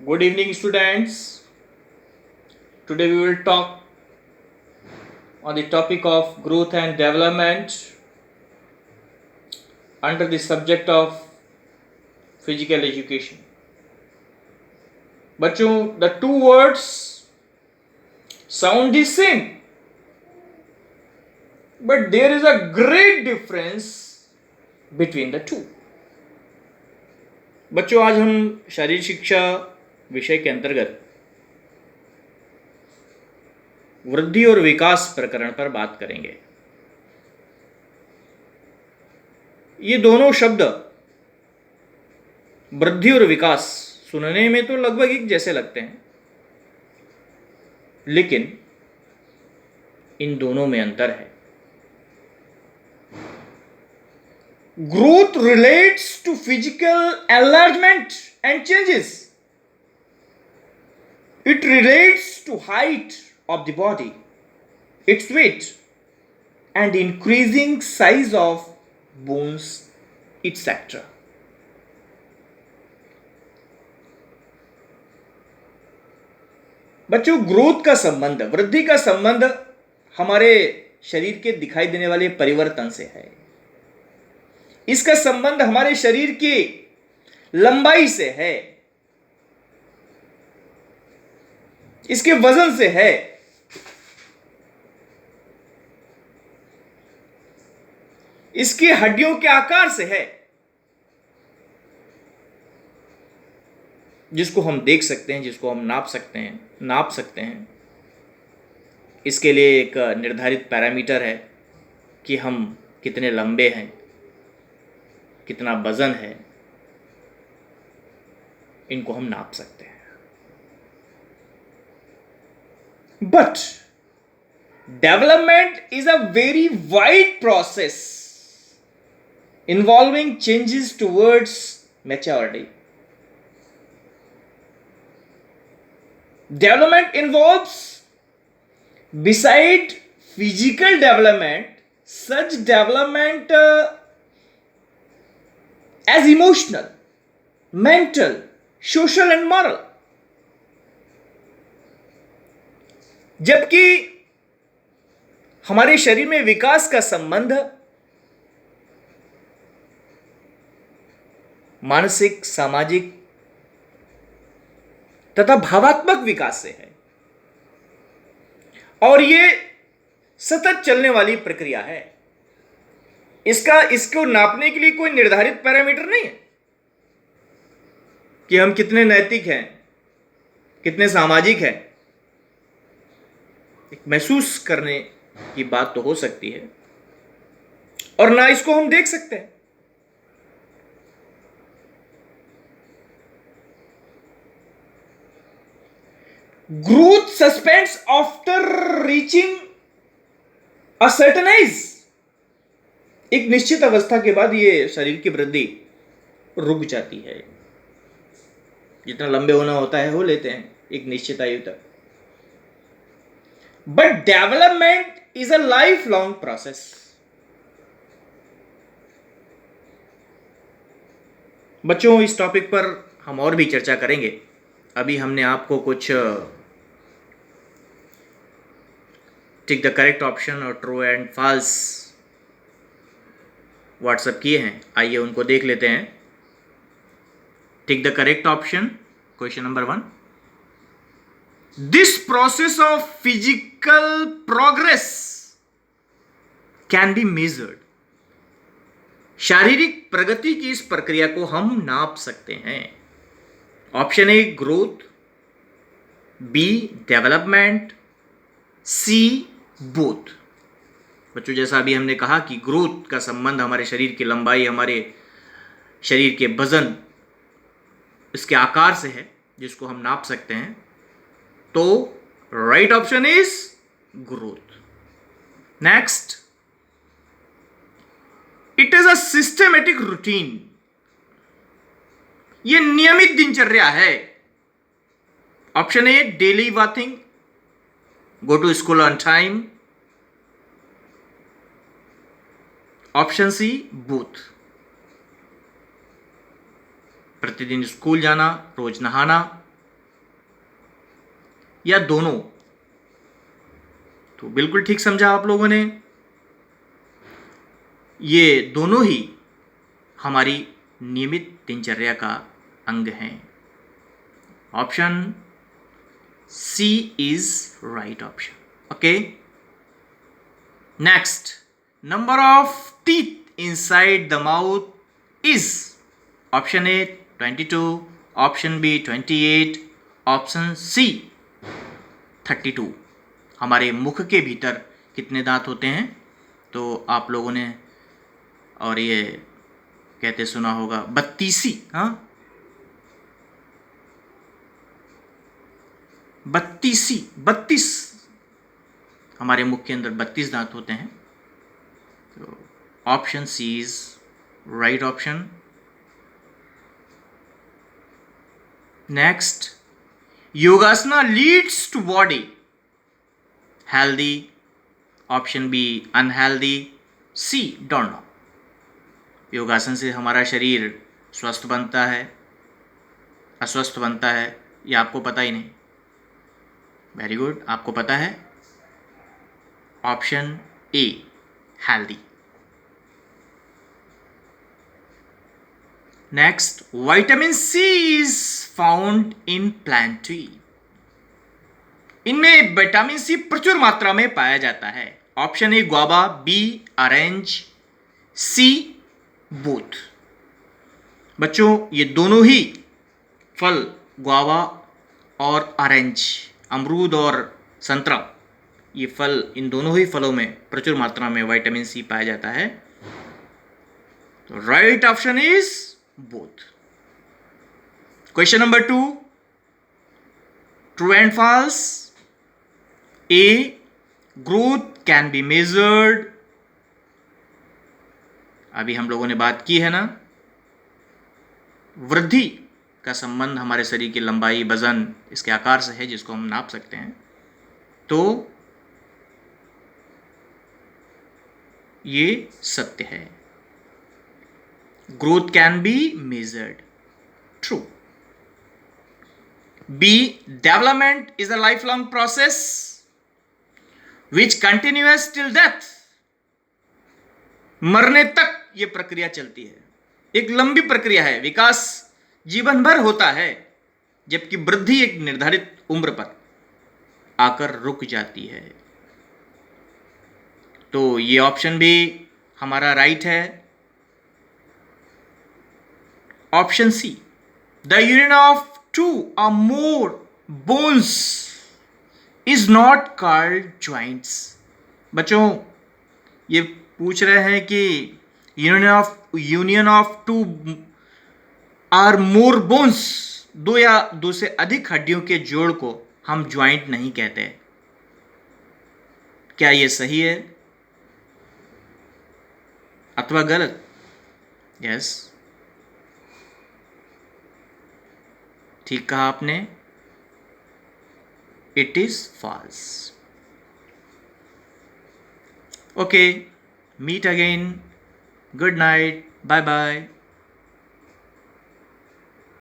Good evening, students. Today we will talk on the topic of growth and development under the subject of physical education. बच्चों, the two words sound the same, but there is a great difference between the two. बच्चों, आज हम शारीरिक शिक्षा विषय के अंतर्गत वृद्धि और विकास प्रकरण पर बात करेंगे। ये दोनों शब्द वृद्धि और विकास सुनने में तो लगभग एक जैसे लगते हैं, लेकिन इन दोनों में अंतर है। Growth relates to physical enlargement and changes. It relates to height of the body, its weight, and increasing size of bones, etc. बच्चों, ग्रोथ का संबंध, वृद्धि का संबंध हमारे शरीर के दिखाई देने वाले परिवर्तन से है। इसका संबंध हमारे शरीर की लंबाई से है, इसके वजन से है। इसकी हड्डियों के आकार से है, जिसको हम देख सकते हैं, जिसको हम नाप सकते हैं। इसके लिए एक निर्धारित पैरामीटर है कि हम कितने लंबे हैं, कितना वजन है, इनको हम नाप सकते हैं। But development is a very wide process involving changes towards maturity. Development involves, beside physical development, such development as emotional, mental, social and moral. जबकि हमारे शरीर में विकास का संबंध मानसिक, सामाजिक तथा भावात्मक विकास से है, और यह सतत चलने वाली प्रक्रिया है। इसको नापने के लिए कोई निर्धारित पैरामीटर नहीं है कि हम कितने नैतिक हैं, कितने सामाजिक हैं। एक महसूस करने की बात तो हो सकती है, और ना इसको हम देख सकते हैं। Growth suspends after reaching a certain age. एक निश्चित अवस्था के बाद ये शरीर की वृद्धि रुक जाती है। जितना लंबे होना होता है हो लेते हैं एक निश्चित आयु तक। But development is a lifelong process. बच्चों, इस टॉपिक पर हम और भी चर्चा करेंगे। अभी हमने आपको कुछ टिक द करेक्ट ऑप्शन और ट्रू एंड फॉल्स व्हाट्सएप किए हैं, आइए उनको देख लेते हैं। Tick the correct option, question number 1. This process of physical progress can be measured. शारीरिक प्रगति की इस प्रक्रिया को हम नाप सकते हैं। Option A growth, B development, C both. बच्चों, जैसा अभी हमने कहा कि ग्रोथ का संबंध हमारे शरीर की लंबाई, हमारे शरीर के वजन, इसके आकार से है, जिसको हम नाप सकते हैं। तो right option is growth. Next, it is a systematic routine. ये नियमित दिनचर्या है। Option A daily bathing, go to school on time. Option C both, प्रतिदिन स्कूल जाना, रोज नहाना, या दोनों? तो बिल्कुल ठीक समझा आप लोगों ने, ये दोनों ही हमारी नियमित दिनचर्या का अंग हैं। Option C is right option. Okay, next, number of teeth inside the mouth is? Option A 22, option B 28, option C 32। हमारे मुख के भीतर कितने दांत होते हैं? तो आप लोगों ने और ये कहते सुना होगा 32। हाँ, 32 हमारे मुख के अंदर 32 दांत होते हैं। तो option C is right option. Next, yogasana leads to body healthy, option B unhealthy, C don't know. योगासन से हमारा शरीर स्वस्थ बनता है, अस्वस्थ बनता है, ये आपको पता ही नहीं। वेरी गुड, आपको पता है। Option A healthy. Next, vitamin C is found in plant tree. इनमें विटामिन सी प्रचुर मात्रा में पाया जाता है। Option A guava, B orange, C both. बच्चों, ये दोनों ही फल, गुआवा और ऑरेंज, अमरूद और संतरा, ये फल, इन दोनों ही फलों में प्रचुर मात्रा में विटामिन सी पाया जाता है। तो right option is both. Question number 2, true and false. A, growth can be measured. अभी हम लोगों ने बात की है ना, वृद्धि का संबंध हमारे शरीर की लंबाई, वजन, इसके आकार से है, जिसको हम नाप सकते हैं। तो ये सत्य है, growth can be measured, true. B, development is a life long process which continuous till death. मरने तक यह प्रक्रिया चलती है, एक लंबी प्रक्रिया है, विकास जीवन भर होता है, जबकि वृद्धि एक निर्धारित उम्र पर आकर रुक जाती है। तो ये ऑप्शन भी हमारा राइट है। Option C, the union of two or more bones is not called joints. बच्चों, ये पूछ रहे हैं कि union of two or more bones, दो या दो से अधिक हड्डियों के जोड़ को हम ज्वाइंट नहीं कहते। क्या यह सही है अथवा गलत? यस, ठीक कहा आपने, it is false. Okay, meet again, good night, bye bye.